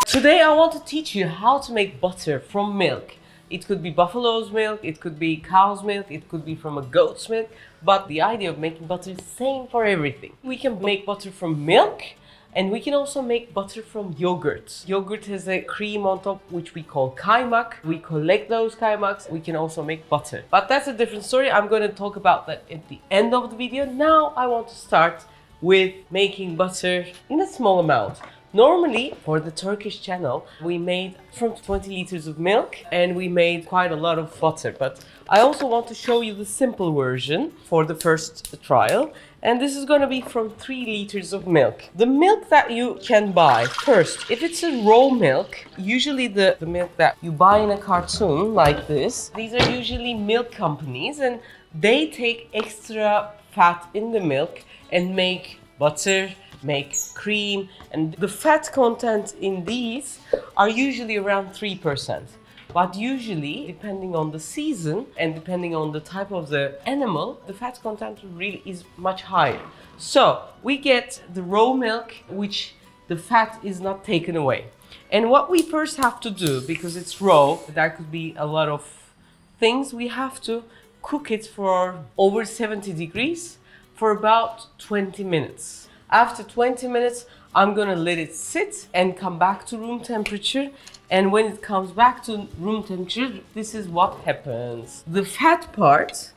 Today I want to teach you how to make butter from milk. It could be buffalo's milk, it could be cow's milk, it could be from a goat's milk, but the idea of making butter is the same for everything. We can make butter from milk, and we can also make butter from yogurt. Yogurt has a cream on top which we call kaymak. We collect those kaymaks, we can also make butter. But that's a different story. I'm going to talk about that at the end of the video. Now I want to start with making butter in a small amount. Normally, for the Turkish channel, we made from 20 liters of milk and we made quite a lot of butter. But I also want to show you the simple version for the first trial. And this is going to be from 3 liters of milk. The milk that you can buy, first, if it's a raw milk, usually the milk that you buy in a cartoon like this, these are usually milk companies and they take extra fat in the milk and make butter, make cream, and the fat content in these are usually around 3%. But usually, depending on the season and depending on the type of the animal, the fat content really is much higher. So we get the raw milk, which the fat is not taken away. And what we first have to do, because it's raw, that could be a lot of things, we have to cook it for over 70 degrees for about 20 minutes. After 20 minutes, I'm gonna let it sit and come back to room temperature. And when it comes back to room temperature, this is what happens. The fat part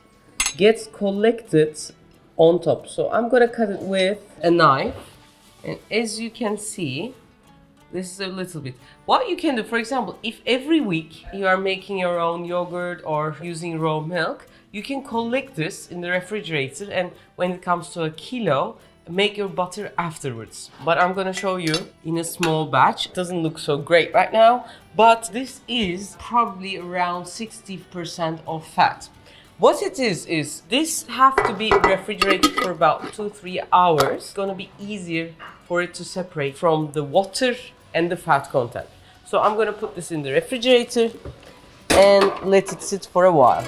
gets collected on top. So I'm gonna cut it with a knife. And as you can see, this is a little bit. What you can do, for example, if every week you are making your own yogurt or using raw milk, you can collect this in the refrigerator, and when it comes to a kilo, make your butter afterwards. But I'm gonna show you in a small batch. It doesn't look so great right now, but this is probably around 60% of fat. What it is this have to be refrigerated for about 2-3 hours. It's gonna be easier for it to separate from the water and the fat content. So I'm gonna put this in the refrigerator and let it sit for a while.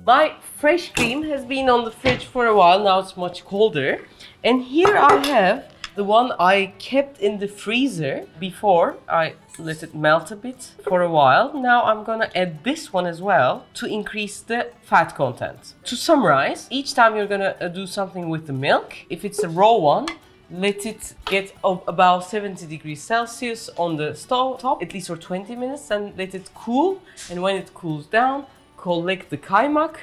My fresh cream has been on the fridge for a while. Now it's much colder. And here I have the one I kept in the freezer before I let it melt a bit for a while. Now I'm gonna add this one as well to increase the fat content. To summarize, each time you're gonna do something with the milk, if it's a raw one, let it get about 70 degrees Celsius on the stove top, at least for 20 minutes, and let it cool. And when it cools down, collect the kaymak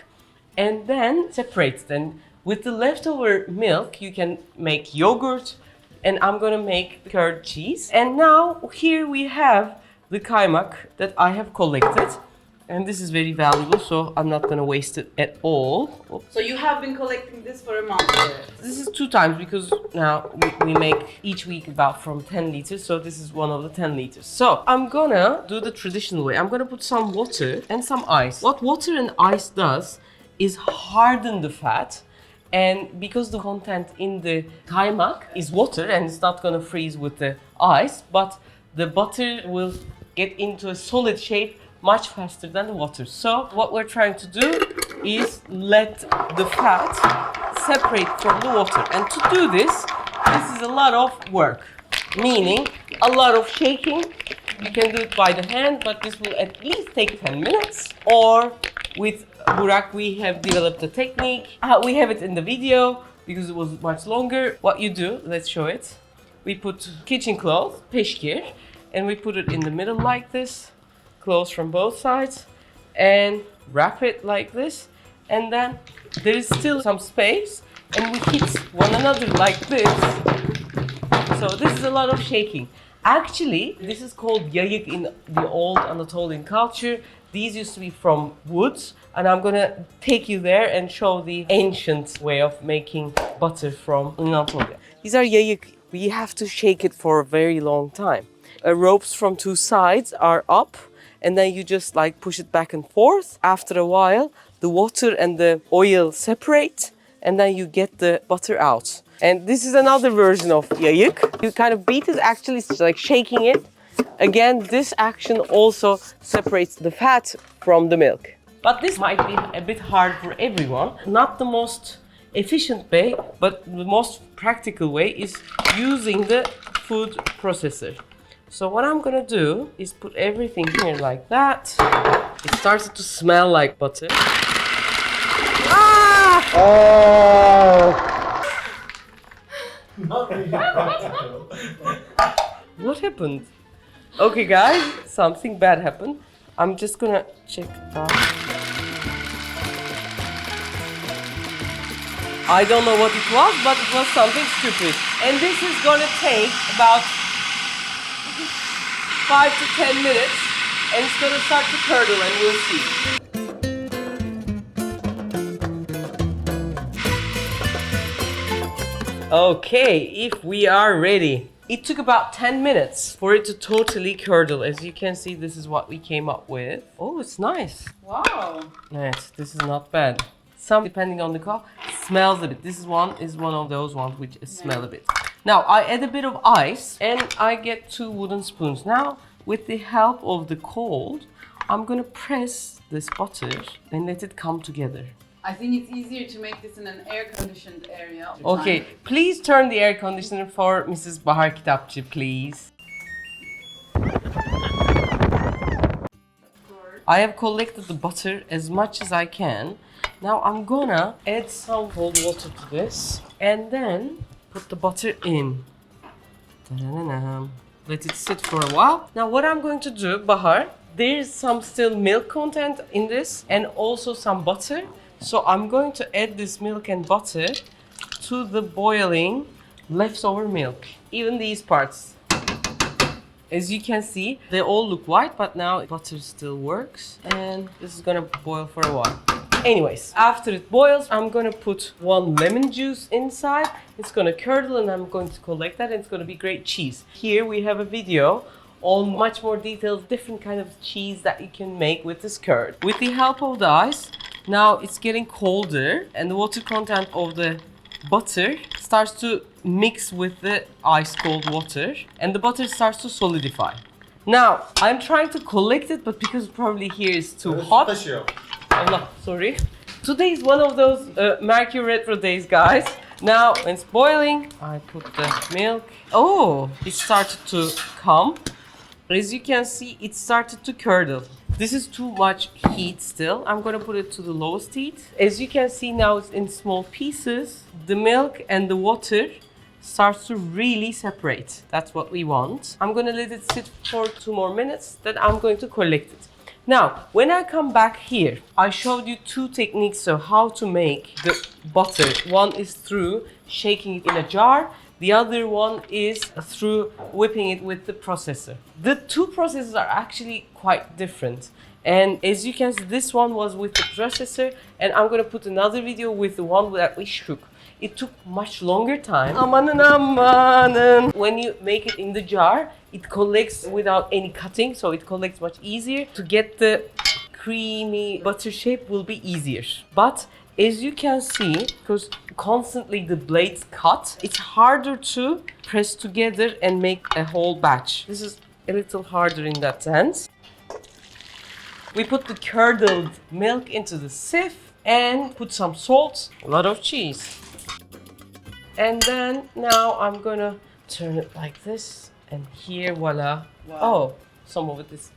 and then separate them. With the leftover milk, you can make yogurt, and I'm gonna make curd cheese. And now here we have the kaymak that I have collected. And this is very valuable, so I'm not gonna waste it at all. Oops. So you have been collecting this for a month? This is 2 times because now we make each week about from 10 liters, so this is one of the 10 liters. So I'm gonna do the traditional way. I'm gonna put some water and some ice. What water and ice does is harden the fat, and because the content in the kaymak is water and it's not gonna freeze with the ice, but the butter will get into a solid shape much faster than the water. So what we're trying to do is let the fat separate from the water. And to do this is a lot of work, meaning a lot of shaking. You can do it by the hand, but this will at least take 10 minutes. Or with Burak, we have developed a technique. We have it in the video because it was much longer. What you do, let's show it. We put kitchen cloth, peşkir, and we put it in the middle like this. Close from both sides and wrap it like this, and then there is still some space and we hit one another like this. So this is a lot of shaking. Actually, this is called yayık in the old Anatolian culture. These used to be from woods, and I'm gonna take you there and show the ancient way of making butter from Anatolia. These are yayık. We have to shake it for a very long time. Ropes from 2 sides are up, and then you just like push it back and forth. After a while, the water and the oil separate, and then you get the butter out. And this is another version of yayık. You kind of beat it, actually it's like shaking it. Again, this action also separates the fat from the milk. But this might be a bit hard for everyone. Not the most efficient way, but the most practical way is using the food processor. So what I'm gonna do is put everything here like that. It starts to smell like butter. Ah! What happened? Okay guys, something bad happened. I'm just gonna check that. I don't know what it was, but it was something stupid. And this is gonna take about 5 to 10 minutes, and it's gonna start to curdle, and we'll see. Okay, if we are ready. It took about 10 minutes for it to totally curdle. As you can see, this is what we came up with. Oh, it's nice. Wow. Yes, this is not bad. Some, depending on the cup, smells a bit. This is one of those ones which smell a bit. Now, I add a bit of ice and I get 2 wooden spoons. Now, with the help of the cold, I'm gonna press this butter and let it come together. I think it's easier to make this in an air-conditioned area. Okay, please turn the air conditioner for Mrs. Bahar Kitapçı, please. I have collected the butter as much as I can. Now I'm gonna add some cold water to this and then put the butter in. Ta-da-da-da. Let it sit for a while. Now what I'm going to do, Bahar, there's some still milk content in this and also some butter. So I'm going to add this milk and butter to the boiling leftover milk. Even these parts. As you can see, they all look white, but now butter still works. And this is gonna boil for a while. Anyways, after it boils, I'm gonna put 1 lemon juice inside. It's gonna curdle and I'm going to collect that and it's gonna be great cheese. Here we have a video on much more detailed, different kind of cheese that you can make with this curd. With the help of the ice, now it's getting colder and the water content of the butter starts to mix with the ice cold water and the butter starts to solidify. Now, I'm trying to collect it, but because probably here is too hot. Allah, sorry. Today is one of those Mercury Retro days, guys. Now, when it's boiling, I put the milk. Oh, it started to come. As you can see, it started to curdle. This is too much heat still. I'm gonna put it to the lowest heat. As you can see now, it's in small pieces. The milk and the water starts to really separate. That's what we want. I'm gonna let it sit for 2 more minutes, then I'm going to collect it. Now, when I come back here, I showed you 2 techniques of how to make the butter. One is through shaking it in a jar. The other one is through whipping it with the processor. The 2 processes are actually quite different. And as you can see, this one was with the processor, and I'm gonna put another video with the one that we shook. It took much longer time. Amanın amanın. When you make it in the jar, it collects without any cutting, so it collects much easier. To get the creamy butter shape will be easier. But as you can see, because constantly the blades cut, it's harder to press together and make a whole batch. This is a little harder in that sense. We put the curdled milk into the sieve and put some salt, a lot of cheese. And then now I'm gonna turn it like this, and here, voila. Wow. Oh, some of it is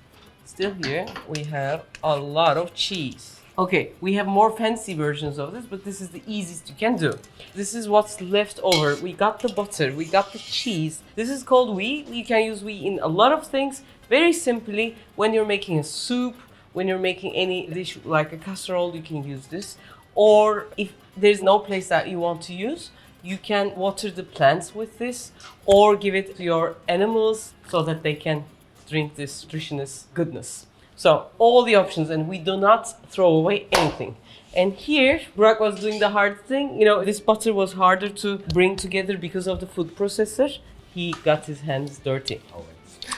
still here. We have a lot of cheese. Okay, we have more fancy versions of this, but this is the easiest you can do. This is what's left over. We got the butter, we got the cheese. This is called wheat. You can use wheat in a lot of things. Very simply, when you're making a soup, when you're making any dish like a casserole, you can use this. Or if there's no place that you want to use, you can water the plants with this or give it to your animals so that they can drink this nutritious goodness. So all the options, and we do not throw away anything. And here, Burak was doing the hard thing. You know, this butter was harder to bring together because of the food processor. He got his hands dirty.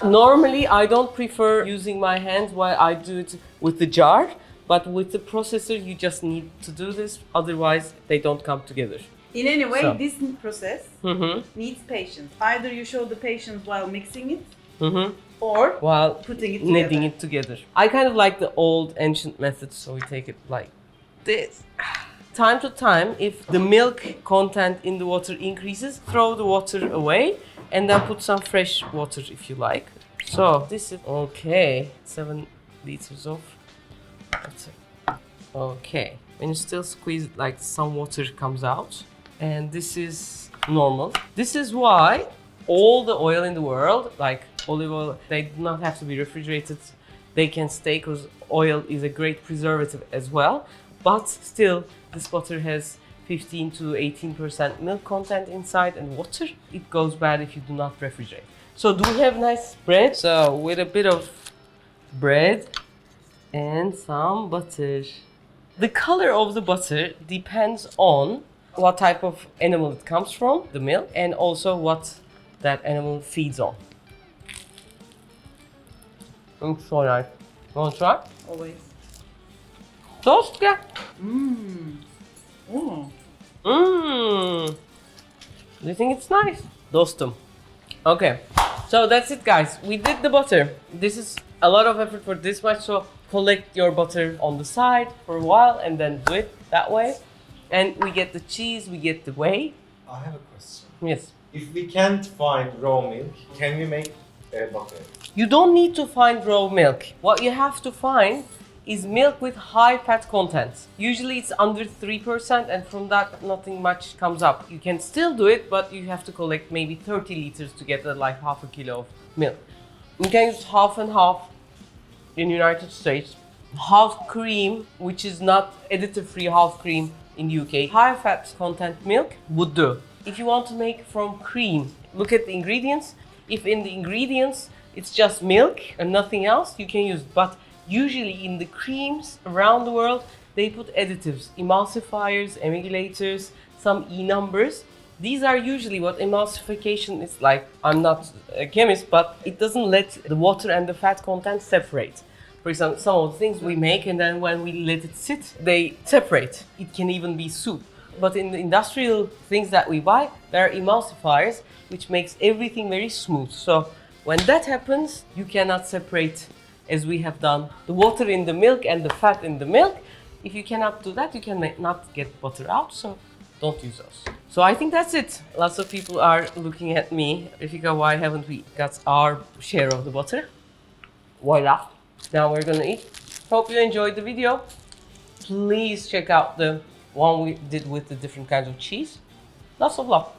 Normally, I don't prefer using my hands while I do it with the jar, but with the processor, you just need to do this. Otherwise, they don't come together. In any way, So. this process needs patience. Either you show the patience while mixing it, Or while putting it kneading together. it together. I kind of like the old ancient method, so we take it like this. Time to time, if the milk content in the water increases, throw the water away and then put some fresh water if you like. So this is okay, 7 liters of water. Okay, when you still squeeze it, like some water comes out, and this is normal. This is why all the oil in the world, like olive oil, they do not have to be refrigerated. They can stay because oil is a great preservative as well. But still, this butter has 15 to 18% milk content inside and water. It goes bad if you do not refrigerate. So do we have nice bread? So with a bit of bread and some butter. The color of the butter depends on what type of animal it comes from, the milk, and also what that animal feeds on. It's so nice. You want to try? Always. Toast, yeah. Mmm. Oh. Mmm. Do you think it's nice? Dostum. Okay, so that's it, guys. We did the butter. This is a lot of effort for this much, so collect your butter on the side for a while and then do it that way. And we get the cheese, we get the whey. I have a question. Yes. If we can't find raw milk, can we make butter? You don't need to find raw milk. What you have to find is milk with high fat content. Usually it's under 3%, and from that nothing much comes up. You can still do it, but you have to collect maybe 30 liters to get like half a kilo of milk. You can use half and half in United States. Half cream, which is not additive-free half cream in UK. High fat content milk would do. If you want to make from cream, look at the ingredients. If in the ingredients it's just milk and nothing else, you can use. But usually in the creams around the world, they put additives, emulsifiers, emulgators, some E numbers. These are usually what emulsification is like. I'm not a chemist, but it doesn't let the water and the fat content separate. For example, some of the things we make, and then when we let it sit, they separate. It can even be soup. But in the industrial things that we buy, there are emulsifiers, which makes everything very smooth. So when that happens, you cannot separate, as we have done, the water in the milk and the fat in the milk. If you cannot do that, you cannot get butter out, so don't use those. So I think that's it. Lots of people are looking at me. Refika, why haven't we got our share of the butter? Voila. Now we're gonna eat. Hope you enjoyed the video. Please check out the one we did with the different kinds of cheese. Lots of love.